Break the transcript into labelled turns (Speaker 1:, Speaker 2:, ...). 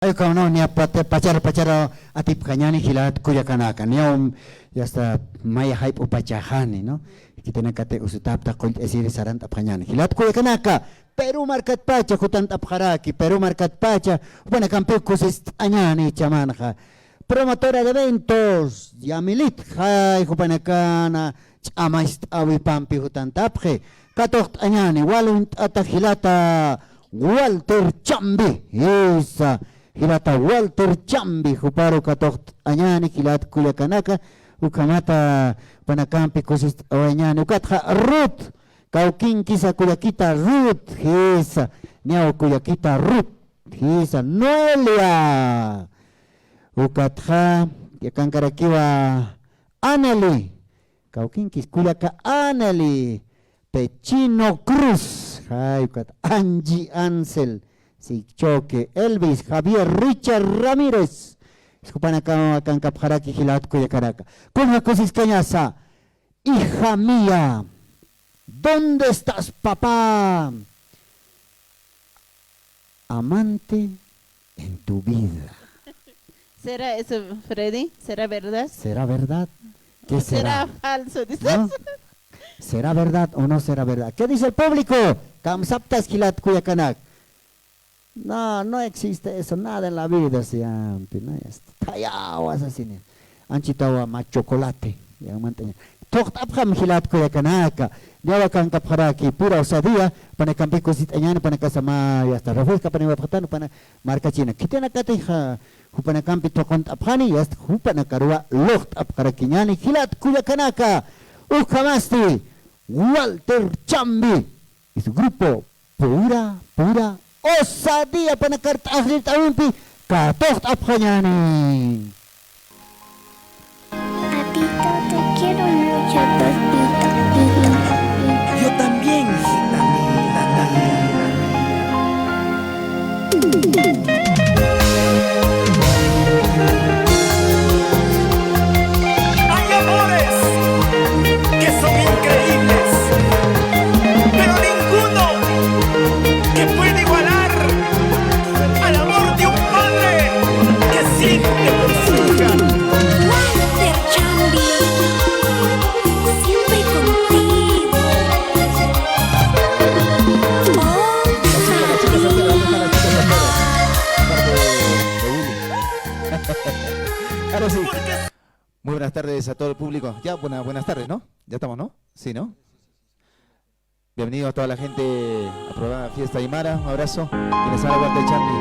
Speaker 1: Ay, kau no, ni pacar atip kanyani hilat kuya kanaka. Niya ya está maya hype upachahani, no? Kita nakate usutap ta kulit esiri saran tap kanyani. Hilat kuya kanaka. Pero markat pacha kutan tap karaki. Pero markat pacha. Upana kampe kusis anyani chamanaka. Promotora de eventos. Yamilit. Hay kupanakana. Chamaist awi pampi hutan tapje. Katokt anyani. Walunt atahilata. Walter Chambi. Isa. Hilata Walter Chambi, Juparo Katot Añani, Hilat Cuyacanaka, Ukamata Panakampi, Cosis Oañani, Ukatja Ruth, Cauquín Kisa Cuyaquita Ruth, Hisa, Niao Cuyaquita Ruth, Hisa, Noelia, Ukatja, Yacancaraquiva Aneli, Cauquín Kis Cuyaca Aneli, Pechino Cruz, Ukat Angie Ansel. Si choque Elvis Javier Richard Ramírez escupan acá en Capjaraki Gilat Cuyacaraca con la cosis cañaza, hija mía, ¿dónde estás, papá? Amante en tu vida.
Speaker 2: ¿Será eso, Freddy? ¿Será verdad?
Speaker 1: ¿Será verdad? ¿Qué será?
Speaker 2: ¿Será falso? Dices.
Speaker 1: ¿No? ¿Será verdad o no será verdad? ¿Qué dice el público? Kamsaptas Gilat Cuyacanac. No, no existe eso, nada en la vida siempre, no es tallado así, anchitawa más chocolate, ya mantenía. Tocht abham hilat ko ya kanaka, diawa kan kapharaki pura osadía, para campi cosit añana para casa ma ya está refresca para wapatan para marca china. Kita nakate ha hupana campi tokont abhani ya hupana karua locht abharakinyani hilat ko ya kanaka. Ukamasti Walter Chambi y su grupo pura osadía para carta ahli tawimpi katoht abhanyani.
Speaker 3: Patito, te quiero mucho, Tostito.
Speaker 4: Yo también, hijita mía. Hay amores que son increíbles, pero ninguno que puede igualar al amor de un padre que siente por su hija.
Speaker 3: Walter Chambi, siempre contigo.
Speaker 5: Ahora sí. Muy buenas tardes a todo el público. Ya, buenas tardes, ¿no? Ya estamos, ¿no? Sí, ¿no? Bienvenidos a toda la gente a programa Fiesta Aymara. Un abrazo. Quienes habla Walter Chambi.